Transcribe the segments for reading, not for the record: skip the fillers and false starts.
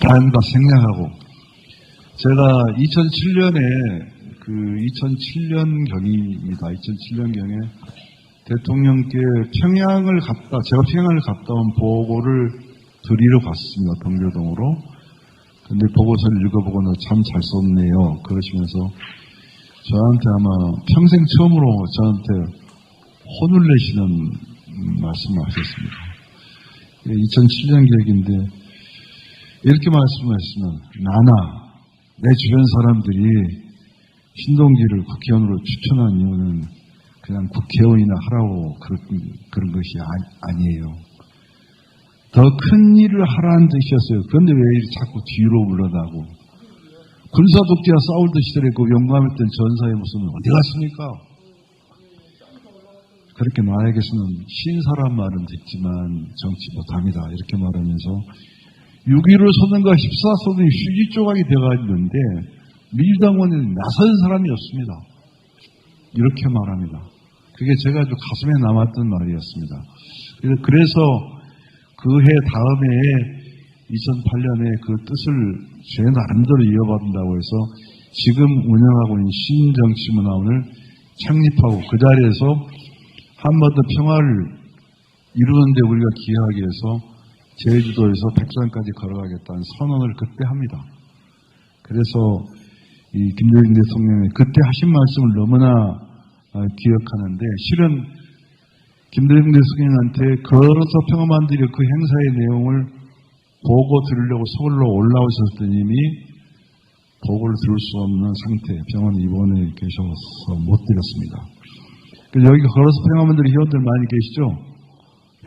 자연과 생략하고 제가 2007년에 2007년경입니다. 2007년경에 대통령께 제가 평양을 갔다 온 보고를 드리러 갔습니다. 동교동으로. 근데 보고서를 읽어보고 참 잘 썼네요. 그러시면서 저한테 아마 평생 처음으로 저한테 혼을 내시는 말씀을 하셨습니다. 2007년 계획인데 이렇게 말씀하시면 나나 내 주변 사람들이 신동기를 국회의원으로 추천한 이유는 그냥 국회의원이나 하라고 그런 것이 아니에요. 더 큰 일을 하라는 뜻이었어요. 그런데 왜 자꾸 뒤로 물러나고 군사독재와 싸울 때 시절에 그 용감했던 전사의 모습은 어디 갔습니까? 그렇게 나에게서는 신사란 말은 듣지만 정치 못합니다. 이렇게 말하면서 6.15 소년과 14소년이 휴지 조각이 되어 있는데 민주당원에 나선 사람이 없습니다. 이렇게 말합니다. 그게 제가 아주 가슴에 남았던 말이었습니다. 그래서 그 해 다음 해에 2008년에 그 뜻을 제 나름대로 이어받는다고 해서 지금 운영하고 있는 신정치문화원을 창립하고 그 자리에서 한반도 평화를 이루는데 우리가 기여하기 위해서 제주도에서 백산까지 걸어가겠다는 선언을 그때 합니다. 그래서 이 김대중 대통령이 그때 하신 말씀을 너무나 기억하는데 실은 김대중 대통령한테 걸어서 평화 만들기 그 행사의 내용을 보고 들으려고 서울로 올라오셨던 이미 보고를 들을 수 없는 상태, 병원에 입원해 계셔서 못 드렸습니다. 여기 걸어서 평화 만들기 회원들 많이 계시죠?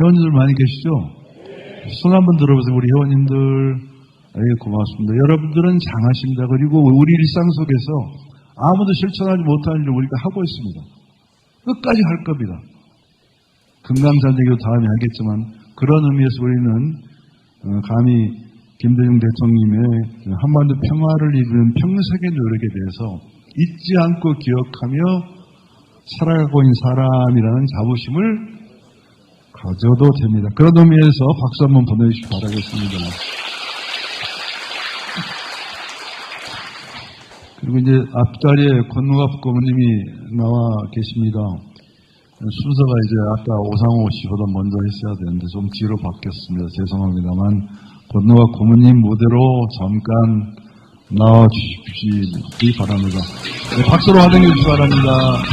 회원님들 많이 계시죠? 손 한번 들어보세요. 우리 회원님들. 고맙습니다. 여러분들은 장하십니다. 그리고 우리 일상 속에서 아무도 실천하지 못하는 일을 우리가 하고 있습니다. 끝까지 할 겁니다. 금강산대교 다음에 하겠지만 그런 의미에서 우리는 감히 김대중 대통령님의 한반도 평화를 이루는 평생의 노력에 대해서 잊지 않고 기억하며 살아가고 있는 사람이라는 자부심을 가져도 됩니다. 그런 의미에서 박수 한번 보내주시기 바라겠습니다. 그리고 이제 앞자리에 권노갑 고모님이 나와 계십니다. 순서가 이제 아까 오상호 씨보다 먼저 했어야 되는데 좀 뒤로 바뀌었습니다. 죄송합니다만 권노갑 고모님 무대로 잠깐 나와 주시기 바랍니다. 네, 박수로 환영해 주시기 바랍니다.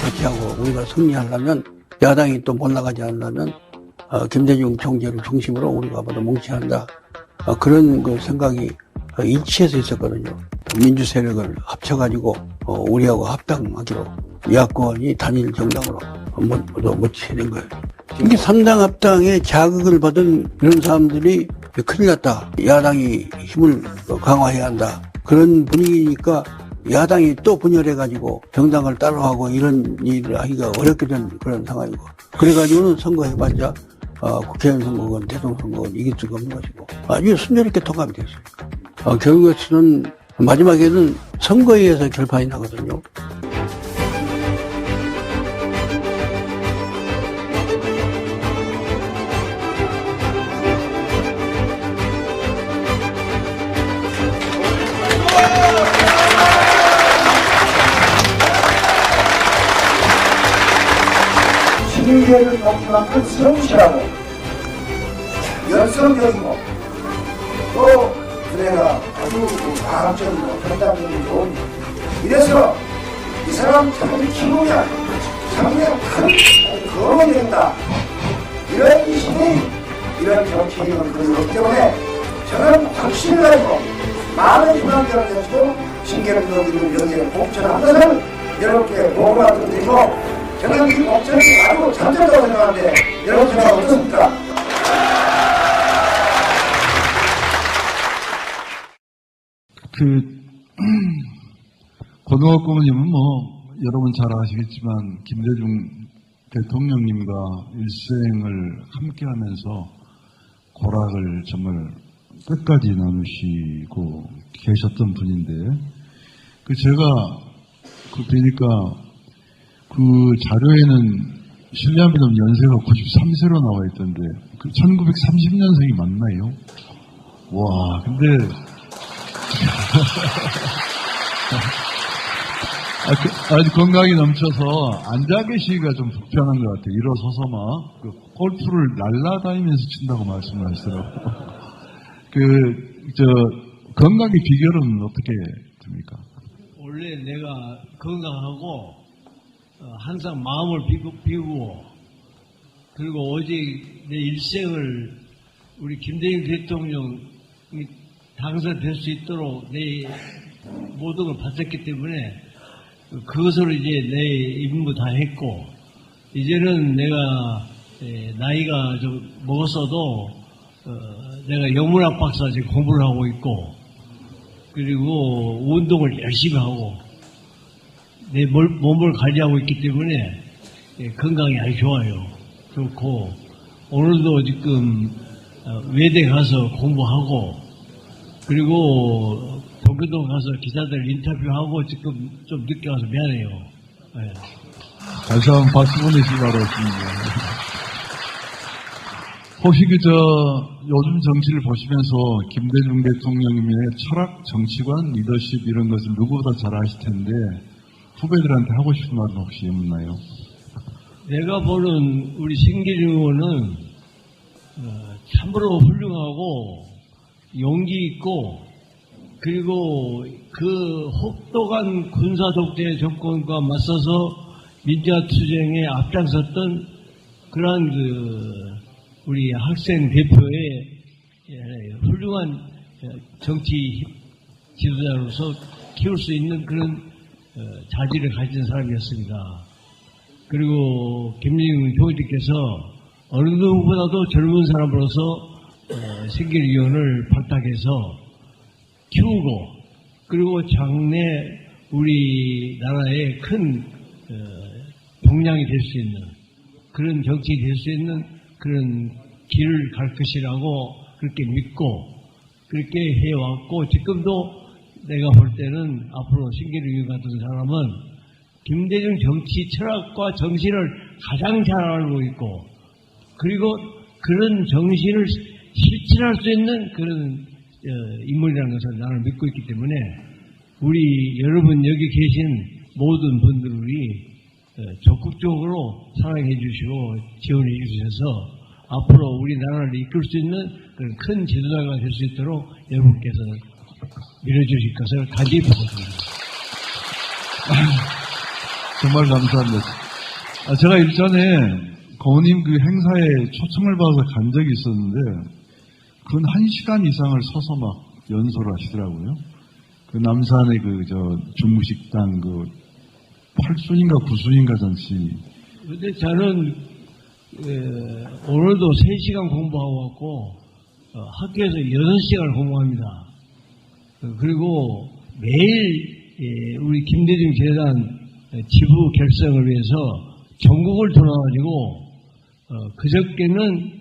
대체하고 우리가 승리하려면 야당이 또 못 나가지 않으려면 김대중 총재를 중심으로 우리가 모두 뭉쳐야 한다. 그런 그 생각이 일치해서 있었거든요. 민주 세력을 합쳐가지고 우리하고 합당하기로 야권이 단일 정당으로 모두 모치는 거예요. 이게 3당 합당에 자극을 받은 이런 사람들이 큰일 났다. 야당이 힘을 강화해야 한다. 그런 분위기니까 야당이 또 분열해가지고 정당을 따로하고 이런 일을 하기가 어렵게 된 그런 상황이고 그래가지고는 선거해봤자 국회의원 선거건 대통령 선거건 이길 수가 없는 것이고 아주 순조롭게 통합이 됐어요. 결국에는 마지막에는 선거에 의해서 결판이 나거든요. 시민들을 넘쳐난 성실하고 열성적이고 또 그래가 아주 과학적이고 현장적이고 좋은 이래서 이 사람 참 기분이야 상대가 다른 거론이 된다 이런 시대에 이런 정치인은 그렇기 때문에 저는 확신을 가지고 많은 희망들을 가지고 신개를 누리는 여기에 복천한 것을 여러분께 보고하고 드리고 저는 이 복천이 아주 잠재다고 생각하는데 여러분 생각 어떻습니까? 권노갑 고모님은 여러분 잘 아시겠지만 김대중 대통령님과 일생을 함께 하면서 고락을 정말 끝까지 나누시고 계셨던 분인데, 제가 보니까 자료에는 실례합니다. 연세가 93세로 나와 있던데, 1930년생이 맞나요? 와, 근데, 아주 건강이 넘쳐서 앉아 계시기가 좀 불편한 것 같아요. 일어서서 막 골프를 날라다니면서 친다고 말씀을 하시더라고요. 건강의 비결은 어떻게 됩니까? 원래 내가 건강하고 항상 마음을 비우고 그리고 오직 내 일생을 우리 김대중 대통령이 당선될 수 있도록 내 모든 걸 바쳤기 때문에 그것으로 이제 내 임무 다 했고, 이제는 내가 나이가 좀 먹었어도 내가 영문학 박사 지금 공부를 하고 있고, 그리고 운동을 열심히 하고 내 몸을 관리하고 있기 때문에 건강이 아주 좋아요. 좋고, 오늘도 지금 외대 가서 공부하고, 그리고 도쿄도 가서 기자들 인터뷰하고 지금 좀 늦게 와서 미안해요. 네. 다시 한번 박수 보내시기 바라겠습니다. 혹시 요즘 정치를 보시면서 김대중 대통령님의 철학, 정치관, 리더십 이런 것을 누구보다 잘 아실 텐데 후배들한테 하고 싶은 말은 혹시 없나요? 내가 보는 우리 신기룡 의원은 참으로 훌륭하고 용기 있고, 그리고 혹독한 군사 독재 정권과 맞서서 민주화 투쟁에 앞장섰던 그러한 우리 학생 대표의 훌륭한 정치 지도자로서 키울 수 있는 그런 자질을 가진 사람이었습니다. 그리고 김대중 총리께서 어느 누구보다도 젊은 사람으로서 신길위원을 발탁해서 키우고, 그리고 장래 우리나라의 큰 동량이 될 수 있는 그런 정치인이 될 수 있는 그런 길을 갈 것이라고 그렇게 믿고 그렇게 해왔고, 지금도 내가 볼 때는 앞으로 신기루 의원 같은 사람은 김대중 정치 철학과 정신을 가장 잘 알고 있고, 그리고 그런 정신을 실천할 수 있는 그런 인물이라는 것을 나는 믿고 있기 때문에 우리 여러분 여기 계신 모든 분들이 적극적으로 사랑해 주시고 지원해 주셔서 앞으로 우리나라를 이끌 수 있는 그런 큰 지도자가 될 수 있도록 여러분께서 밀어주실 것을 간절히 바랍니다. 정말 감사합니다. 제가 일전에 고모님 행사에 초청을 받아서 간 적이 있었는데 그건 1시간 이상을 서서 막 연설을 하시더라고요. 남산의 중무식당 8순인가 9순인가 잔치. 근데 저는 오늘도 3시간 공부하고 왔고 학교에서 6시간을 공부합니다. 그리고 매일 우리 김대중 재단 지부 결성을 위해서 전국을 돌아다니고 그저께는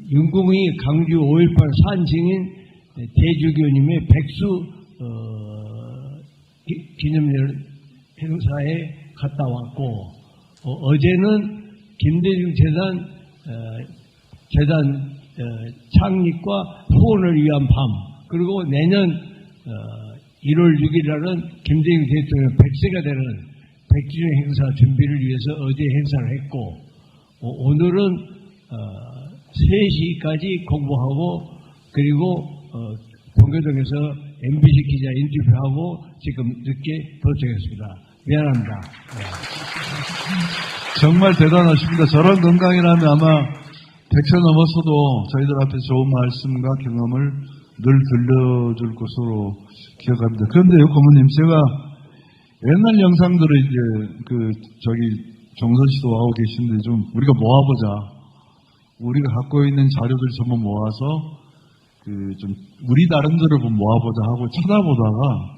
윤공이 강주 5.18 산증인 대주교님의 백수 기념일 행사에 갔다 왔고, 어제는 김대중 재단 창립과 후원을 위한 밤, 그리고 내년 1월 6일날은 김대중 대통령 100세가 되는 100주년 행사 준비를 위해서 어제 행사를 했고, 오늘은 3시까지 공부하고, 그리고 동교동에서 MBC 기자 인터뷰하고 지금 늦게 도착했습니다. 미안합니다. 네. 정말 대단하십니다. 저런 건강이라면 아마 100세 넘었어도 저희들 앞에 좋은 말씀과 경험을 늘 들려줄 것으로 기억합니다. 그런데요, 고모님, 제가 옛날 영상들을 정선 씨도 와고 계신데 좀 우리가 모아보자. 우리가 갖고 있는 자료들 전부 모아서 우리 나름대로 모아보자 하고 찾아보다가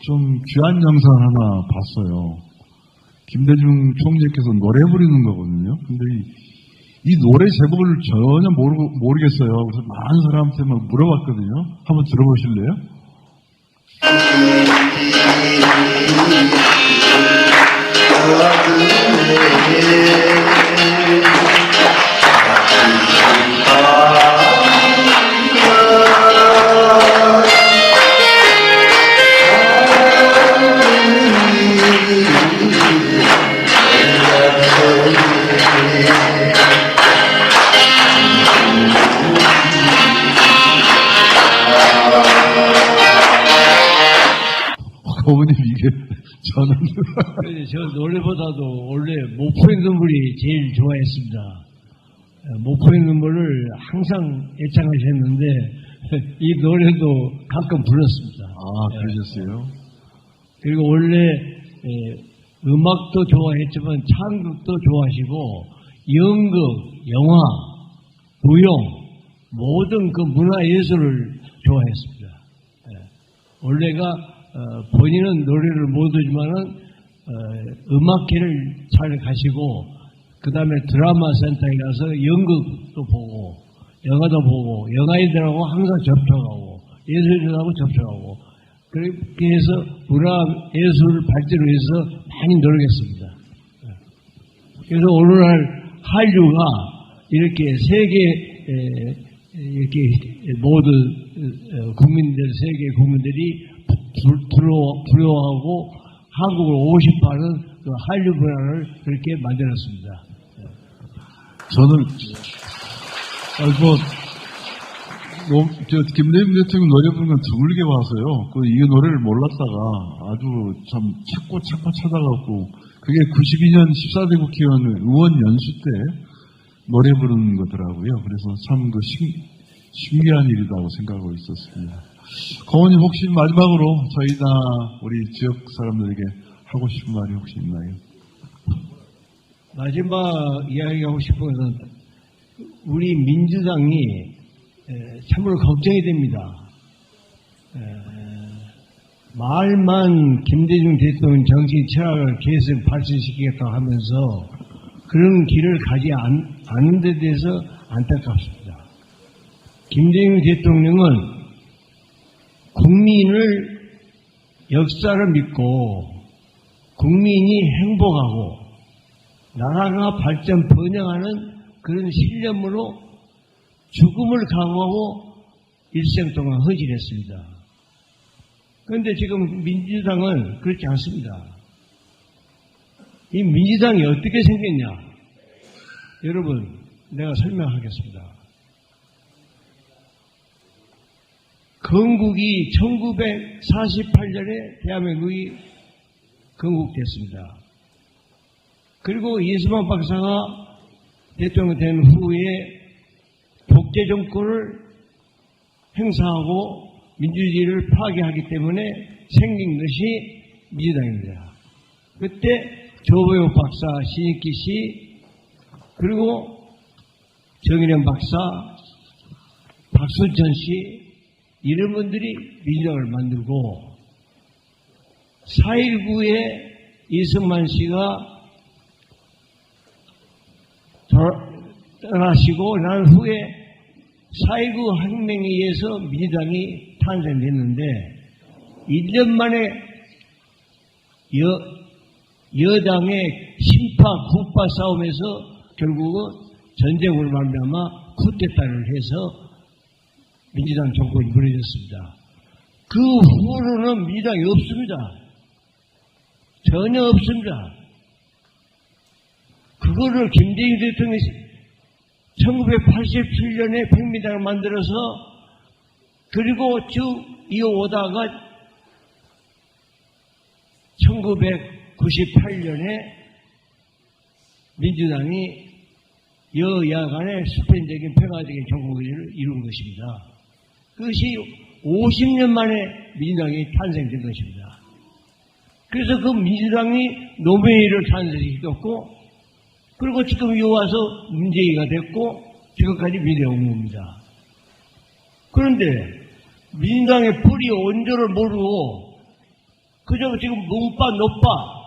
좀 귀한 영상 하나 봤어요. 김대중 총리께서 노래 부르는 거거든요. 근데 이 노래 제목을 전혀 모르겠어요. 그래서 많은 사람한테 막 물어봤거든요. 한번 들어보실래요? 어머님 이게 저는 그래서 저 노래보다도 원래 목포의 눈물이 제일 좋아했습니다. 목포의 눈물을 항상 애창하셨는데 이 노래도 가끔 불렀습니다. 아 그러셨어요? 그리고 원래 음악도 좋아했지만 창극도 좋아하시고 연극, 영화, 무용 모든 그 문화예술을 좋아했습니다. 원래가 본인은 노래를 못하지만은 음악회를 잘 가시고 그 다음에 드라마 센터에 가서 연극도 보고 영화도 보고 영화인들하고 항상 접촉하고 예술인들하고 접촉하고 그렇게 해서 문화예술 발전을 위해서 많이 노력했습니다. 그래서 오늘날 한류가 이렇게 세계 이렇게 모든 국민들 세계 국민들이 두려워하고 한국을 오고 싶어하는 그 한류 문화를 그렇게 만들었습니다. 저는 김대중 대통령 노래 부르는 건 드물게 봐서요. 이 노래를 몰랐다가 아주 참 찾고 찾아가고 그게 92년 14대 국회의원 의원 연수 때 노래 부르는 거더라고요. 그래서 참 신기한 일이라고 생각하고 있었습니다. 고모님 혹시 마지막으로 저희나 우리 지역 사람들에게 하고 싶은 말이 혹시 있나요? 마지막 이야기하고 싶은 것은 우리 민주당이 참으로 걱정이 됩니다. 말만 김대중 대통령 정치 철학을 계속 발전시키겠다고 하면서 그런 길을 가지 않은 데 대해서 안타깝습니다. 김대중 대통령은 국민을 역사를 믿고 국민이 행복하고 나라가 발전 번영하는 그런 신념으로 죽음을 각오하고 일생 동안 헌신했습니다. 그런데 지금 민주당은 그렇지 않습니다. 이 민주당이 어떻게 생겼냐? 여러분, 내가 설명하겠습니다. 건국이 1948년에 대한민국이 건국됐습니다. 그리고 이승만 박사가 대통령 된 후에 독재 정권을 행사하고 민주주의를 파괴하기 때문에 생긴 것이 민주당입니다. 그때 조보영 박사, 신익기 씨, 그리고 정일영 박사, 박순천 씨 이런 분들이 민주당을 만들고 4.19에 이승만 씨가 떠나시고 난 후에 4.19 혁명에 의해서 민주당이 탄생됐는데 1년 만에 여당의 신파 국파 싸움에서 결국은 전쟁으로 말미암아 쿠데타를 해서 민주당 정권이 무너졌습니다. 그 후로는 민주당이 없습니다. 전혀 없습니다. 그거를 김대중 대통령이 1987년에 백민당을 만들어서 그리고 쭉 이어오다가 1998년에 민주당이 여야 간의 수평적인 평화적인 정국을 이룬 것입니다. 그것이 50년 만에 민주당이 탄생된 것입니다. 그래서 그 민주당이 노무현을 탄생시켰고 그리고 지금 와서 문재인가 됐고 지금까지 민주당이 온 겁니다. 그런데 민주당의 뿌리 온조를 모르고 그저 지금 문파 노파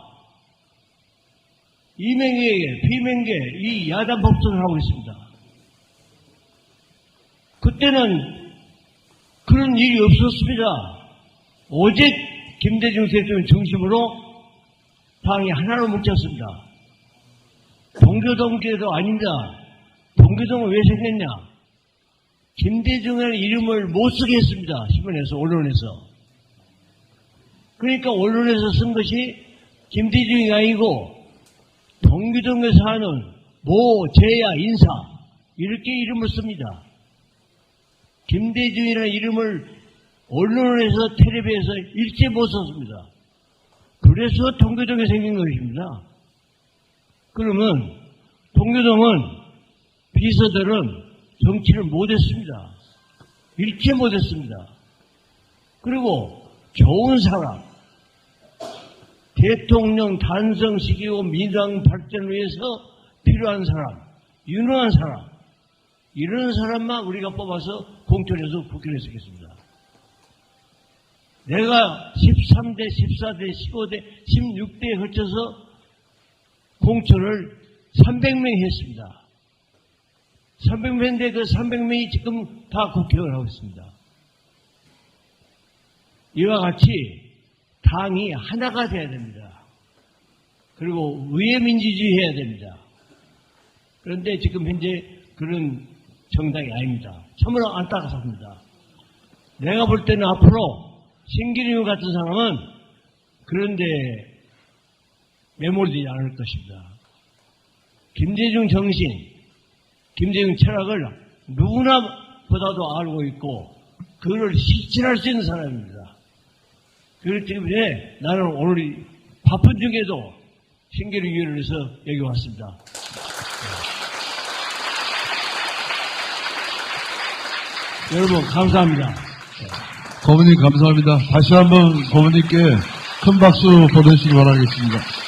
이명에게 비명계 이 야단 법석을 하고 있습니다. 그때는 그런 일이 없었습니다. 오직 김대중 대통령 중심으로 당이 하나로 뭉쳤습니다. 동교동계도 아닙니다. 동교동은 왜 생겼냐? 김대중이라는 이름을 못 쓰게 했습니다. 신문에서, 언론에서. 그러니까 언론에서 쓴 것이 김대중이 아니고 동교동에 사는 모, 제야, 인사 이렇게 이름을 씁니다. 김대중이라는 이름을 언론에서 텔레비에서 일제 못 썼습니다. 그래서 동교동이 생긴 것입니다. 그러면 동교동은 비서들은 정치를 못했습니다. 일체 못했습니다. 그리고 좋은 사람, 대통령 탄생시키고 민주당 발전을 위해서 필요한 사람, 유능한 사람, 이런 사람만 우리가 뽑아서 공천해서 국회의원에 쓰겠습니다. 내가 13대, 14대, 15대, 16대에 걸쳐서 공천을 300명 했습니다. 300명인데 그 300명이 지금 다 국회의원을 하고 있습니다. 이와 같이 당이 하나가 돼야 됩니다. 그리고 의회민주주의 해야 됩니다. 그런데 지금 현재 그런 정당이 아닙니다. 참으로 안타깝습니다. 내가 볼 때는 앞으로 신기림 같은 사람은 그런데 매몰되지 않을 것입니다. 김대중 정신, 김대중 철학을 누구나보다도 알고 있고 그걸 실천할 수 있는 사람입니다. 그렇기 때문에 나는 오늘 바쁜 중에도 신기림 위원을 해서 여기 왔습니다. 여러분 감사합니다. 고모님 감사합니다. 다시 한번 고모님께 큰 박수 보내시기 바라겠습니다.